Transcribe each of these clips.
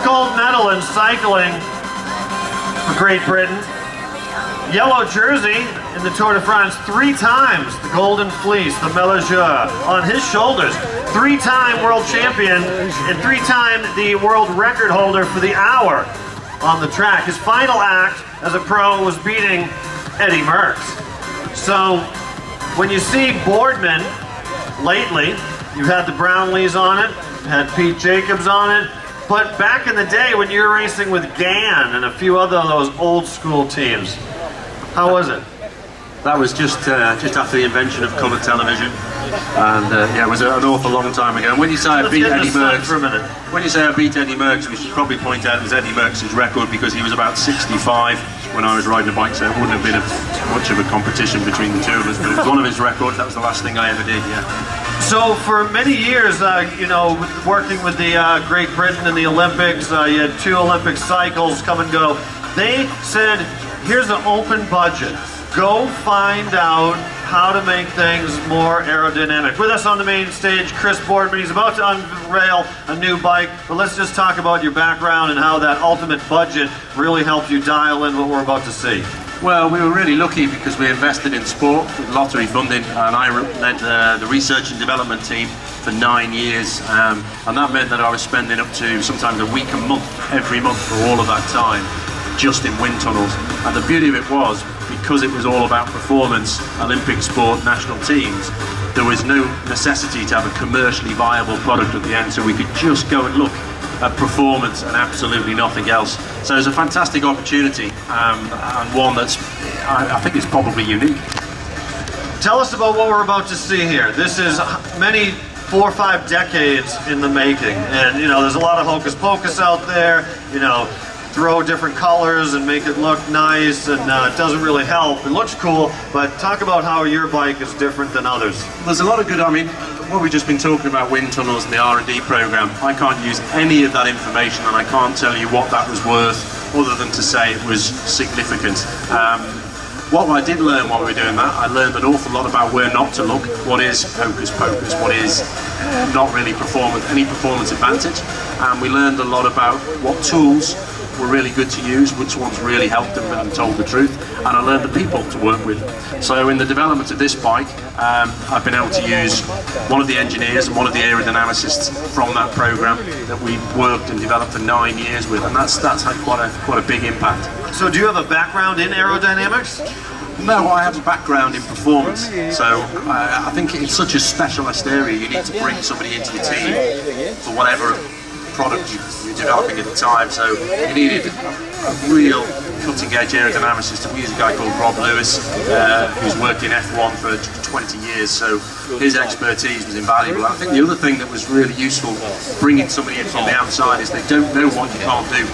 Gold medal in cycling for Great Britain. Yellow jersey in the Tour de France 3 times. The Golden Fleece, the Melageur on his shoulders. 3-time world champion and 3-time the world record holder for the hour on the track. His final act as a pro was beating Eddie Merckx. So when you see Boardman lately, you've had the Brownlees on it, you've had Pete Jacobs on it, but back in the day when you were racing with Gann and a few other of those old school teams, how was it? That was just after the invention of colour television, and yeah, it was an awful long time ago. And when you say I beat Eddie Merckx, for a minute. When you say I beat Eddie Merckx, we should probably point out it was Eddie Merckx's record because he was about 65 when I was riding a bike, so it wouldn't have been much of a competition between the two of us. But it was one of his records. That was the last thing I ever did. Yeah. So for many years, you know, working with the Great Britain in the Olympics, you had 2 Olympic cycles come and go. They said, here's an open budget. Go find out how to make things more aerodynamic. With us on the main stage, Chris Boardman. He's about to unveil a new bike, but let's just talk about your background and how that ultimate budget really helped you dial in what we're about to see. Well, we were really lucky because we invested in sport with lottery funding, and I led the research and development team for 9 years, and that meant that I was spending up to sometimes a week a month, every month for all of that time, just in wind tunnels. And the beauty of it was, because it was all about performance, Olympic sport, national teams, there was no necessity to have a commercially viable product at the end, so we could just go and look at performance and absolutely nothing else. So it's a fantastic opportunity, and one that's, I think, is probably unique. Tell us about what we're about to see here. This is many 4 or 5 decades in the making, and you know, there's a lot of hocus pocus out there, you know, throw different colors and make it look nice, and it doesn't really help. It looks cool, but talk about how your bike is different than others. There's a lot of good, I mean, what we've just been talking about, wind tunnels and the R&D program, I can't use any of that information, and I can't tell you what that was worth other than to say it was significant. What I did learn while we were doing that, I learned an awful lot about where not to look, what is hocus pocus, what is not really any performance advantage, and we learned a lot about what tools were really good to use, which ones really helped them and told the truth, and I learned the people to work with. So in the development of this bike, I've been able to use one of the engineers and one of the aerodynamicists from that program that we worked and developed for 9 years with, and that's had quite a big impact. So do you have a background in aerodynamics? No, I have a background in performance, so I think it's such a specialist area. You need to bring somebody into your team for whatever product you're developing at the time, so you needed a real cutting-edge aerodynamicist. We use a guy called Rob Lewis, who's worked in F1 for 20 years, so his expertise was invaluable. I think the other thing that was really useful bringing somebody in from the outside is they don't know what you can't do.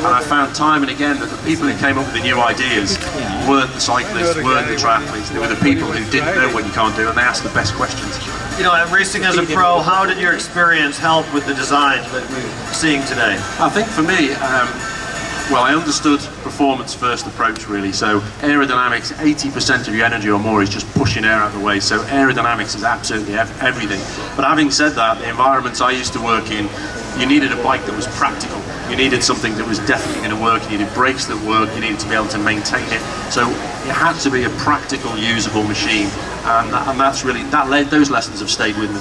And I found time and again that the people who came up with the new ideas weren't the cyclists, weren't the triathletes, they were the people who didn't know what you can't do, and they asked the best questions. You know, racing as a pro, how did your experience help with the design that we're seeing today? I think for me, well, I understood performance first approach really. So aerodynamics, 80% of your energy or more is just pushing air out of the way. So aerodynamics is absolutely everything. But having said that, the environments I used to work in, you needed a bike that was practical. You needed something that was definitely going to work. You needed brakes that work. You needed to be able to maintain it. So it had to be a practical, usable machine. And that's really, those lessons have stayed with me.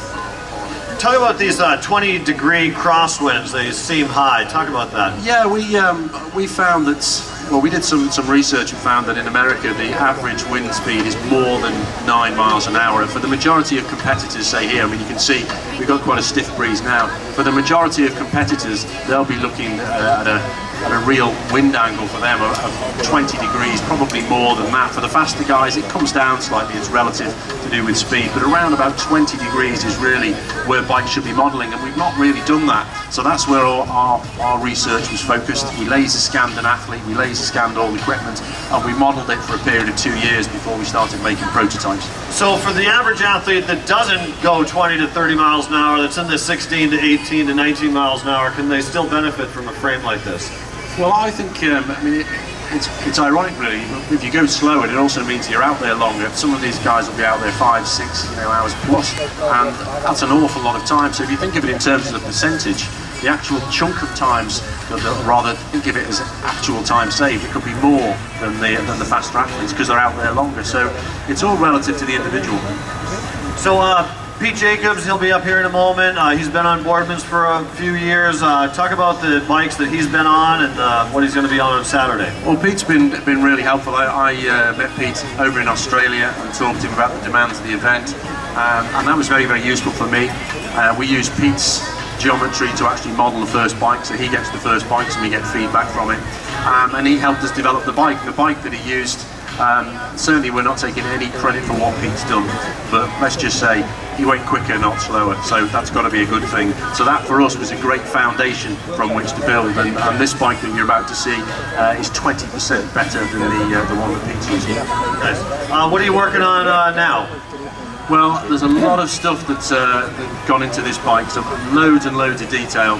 Talk about these 20-degree crosswinds. They seem high. Talk about that. Yeah, we found that, well, we did some research and found that in America the average wind speed is more than 9 miles an hour. And for the majority of competitors, say here, I mean, you can see we've got quite a stiff breeze now. For the majority of competitors, they'll be looking at a real wind angle for them of 20 degrees, probably more than that. For the faster guys, it comes down slightly, it's relative to do with speed, but around about 20 degrees is really where bikes should be modelling, and we've not really done that. So that's where our research was focused. We laser scanned an athlete, we laser scanned all the equipment, and we modelled it for a period of 2 years before we started making prototypes. So for the average athlete that doesn't go 20 to 30 miles an hour, that's in the 16 to 18 to 19 miles an hour, can they still benefit from a frame like this? Well, I think, I mean, it's ironic really. If you go slower, it also means you're out there longer. Some of these guys will be out there 5, 6 hours plus, and that's an awful lot of time. So if you think of it in terms of the percentage, the actual chunk of times, rather think of it as actual time saved, it could be more than the faster athletes because they're out there longer. So it's all relative to the individual. So Pete Jacobs, he'll be up here in a moment. He's been on Boardman's for a few years. Talk about the bikes that he's been on and what he's going to be on Saturday. Well, Pete's been really helpful. I met Pete over in Australia and talked to him about the demands of the event, and that was very, very useful for me. We use Pete's geometry to actually model the first bike, so he gets the first bikes and we get feedback from it. And he helped us develop the bike that he used. Certainly we're not taking any credit for what Pete's done, but let's just say he went quicker, not slower, so that's got to be a good thing. So that for us was a great foundation from which to build, and this bike that you're about to see is 20% better than the one that Pete's using. Nice. What are you working on now? Well, there's a lot of stuff that's gone into this bike, so loads and loads of detail.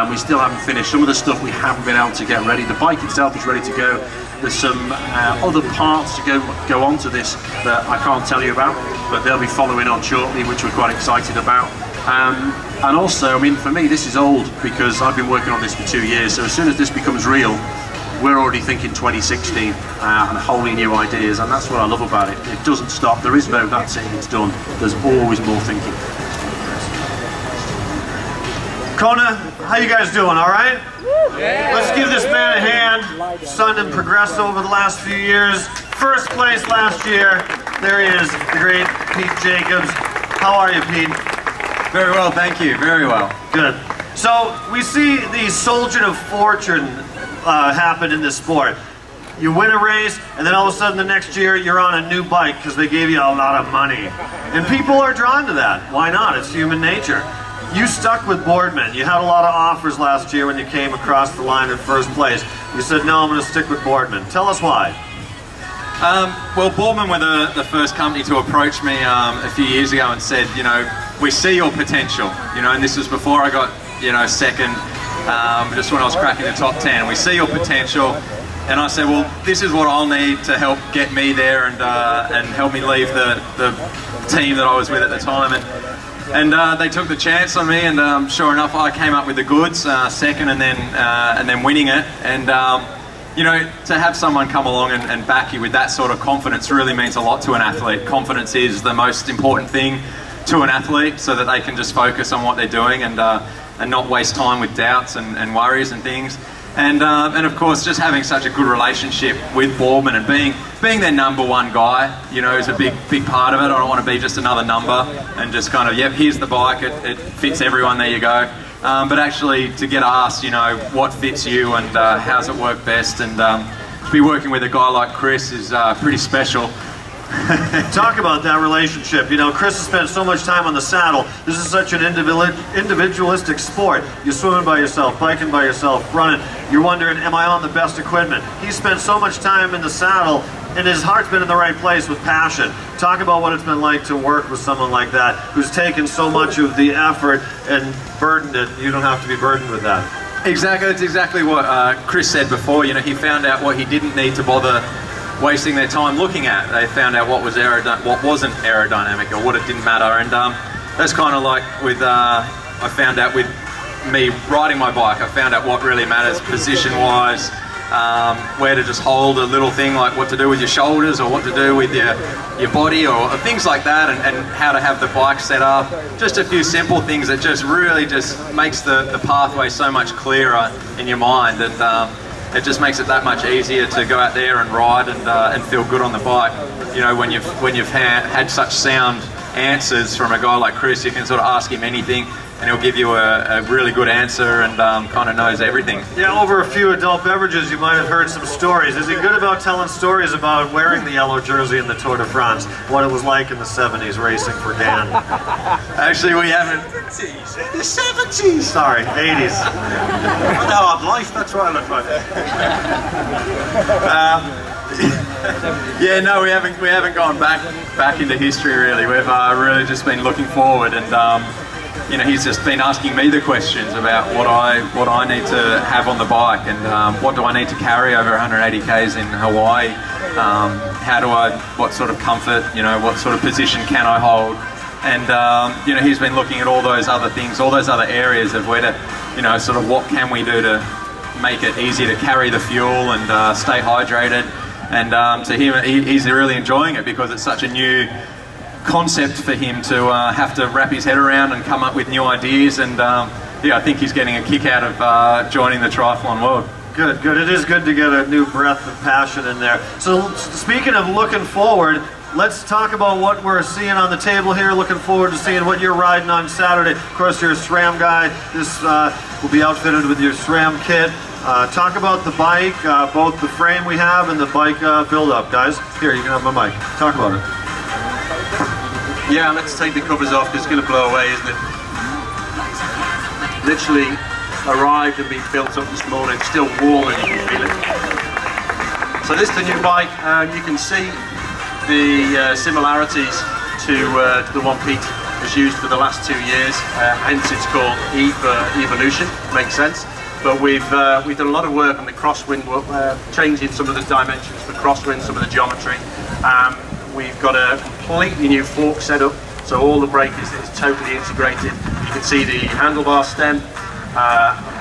We still haven't finished. Some of the stuff we haven't been able to get ready. The bike itself is ready to go. There's some other parts to go onto this that I can't tell you about, but they'll be following on shortly, which we're quite excited about. And also, I mean, for me, this is old because I've been working on this for 2 years, so as soon as this becomes real, we're already thinking 2016 and wholly new ideas, and that's what I love about it. It doesn't stop. There is no that's it, it's done. There's always more thinking. Kona, how you guys doing? All right? Yeah. Let's give this man a hand. Son and progressed over the last few years. First place last year. There he is, the great Pete Jacobs. How are you, Pete? Very well, thank you. Very well. Good. So we see the soldier of fortune happen in this sport. You win a race, and then all of a sudden the next year you're on a new bike because they gave you a lot of money. And people are drawn to that. Why not? It's human nature. You stuck with Boardman. You had a lot of offers last year when you came across the line in first place. You said, no, I'm going to stick with Boardman. Tell us why. Well, Boardman were the first company to approach me a few years ago and said, you know, we see your potential, you know, and this was before I got, you know, second, just when I was cracking the top 10. We see your potential, and I said, well, this is what I'll need to help get me there and help me leave the team that I was with at the time. And they took the chance on me, and sure enough, I came up with the goods, second, and then winning it. And you know, to have someone come along and back you with that sort of confidence really means a lot to an athlete. Confidence is the most important thing to an athlete, so that they can just focus on what they're doing and not waste time with doubts and worries and things. And of course, just having such a good relationship with Boardman and being their number one guy, you know, is a big part of it. I don't want to be just another number and just kind of, yep, here's the bike, it fits everyone, there you go. But actually to get asked, you know, what fits you and how's it work best, and to be working with a guy like Chris is pretty special. Talk about that relationship. You know, Chris has spent so much time on the saddle. This is such an individualistic sport. You're swimming by yourself, biking by yourself, running. You're wondering, am I on the best equipment? He's spent so much time in the saddle, and his heart's been in the right place with passion. Talk about what it's been like to work with someone like that, who's taken so much of the effort and burdened it. You don't have to be burdened with that. Exactly. That's exactly what Chris said before. You know, he found out what he didn't need to bother wasting their time looking at. They found out what wasn't aerodynamic, or what it didn't matter. And that's kind of like with I found out with me riding my bike. I found out what really matters position-wise, where to just hold a little thing like what to do with your shoulders, or what to do with your body, or things like that, and how to have the bike set up. Just a few simple things that just really just makes the pathway so much clearer in your mind, and it just makes it that much easier to go out there and ride and feel good on the bike. You know, when you've had such sound answers from a guy like Chris, you can sort of ask him anything and he'll give you a really good answer, and kind of knows everything. Yeah, over a few adult beverages you might have heard some stories. Is he good about telling stories about wearing the yellow jersey in the Tour de France, what it was like in the 70s racing for Dan? Actually, we haven't. The 70s! Sorry, 80s. What a hard life, that's what I look like. Yeah, no, we haven't gone back into history really. We've really just been looking forward, and you know, he's just been asking me the questions about what I need to have on the bike, and what do I need to carry over 180 k's in Hawaii. What sort of comfort, you know, what sort of position can I hold, And you know, he's been looking at all those other things, all those other areas of where to, you know, sort of what can we do to make it easy to carry the fuel and stay hydrated. And to him, he's really enjoying it because it's such a new concept for him to have to wrap his head around and come up with new ideas. And yeah, I think he's getting a kick out of joining the triathlon world. Good, good. It is good to get a new breath of passion in there. So speaking of looking forward, let's talk about what we're seeing on the table here. Looking forward to seeing what you're riding on Saturday. Of course, you're a SRAM guy. This will be outfitted with your SRAM kit. Talk about the bike, both the frame we have and the bike build-up, guys. Here, you can have my mic. Talk about it. Yeah, let's take the covers off because it's going to blow away, isn't it? Literally arrived and been built up this morning, still warm and you can feel it. So this is the new bike, and you can see the similarities to the one Pete has used for the last 2 years, hence it's called E for Evolution, makes sense. But we've done a lot of work on the crosswind, changing some of the dimensions for crosswind, some of the geometry. We've got a completely new fork setup, so all the brake is totally integrated. You can see the handlebar stem,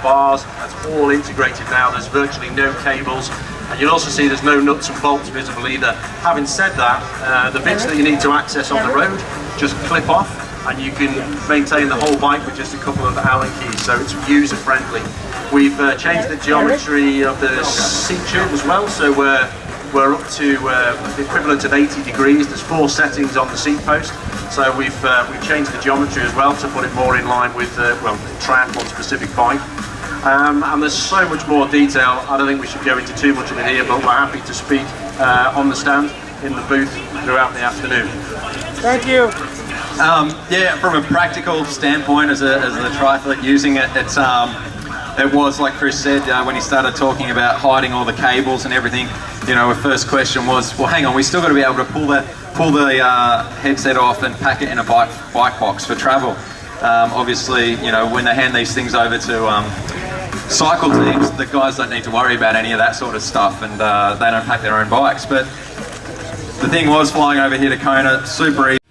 bars, that's all integrated now. There's virtually no cables. And you'll also see there's no nuts and bolts visible either. Having said that, the bits that you need to access on the road just clip off, and you can maintain the whole bike with just a couple of Allen keys, so it's user friendly. We've changed the geometry of the seat tube as well, so we're up to the equivalent of 80 degrees. There's 4 settings on the seat post, so we've changed the geometry as well to put it more in line with well, the triathlon specific bike. And there's so much more detail. I don't think we should go into too much of it here, but we're happy to speak on the stand, in the booth throughout the afternoon. Thank you. Yeah, from a practical standpoint, as a triathlete using it, it was like Chris said when he started talking about hiding all the cables and everything. You know, our first question was, well, hang on, we still got to be able to pull the headset off and pack it in a bike box for travel. Obviously, you know, when they hand these things over to cycle teams, the guys don't need to worry about any of that sort of stuff, and they don't pack their own bikes. But the thing was, flying over here to Kona, super easy.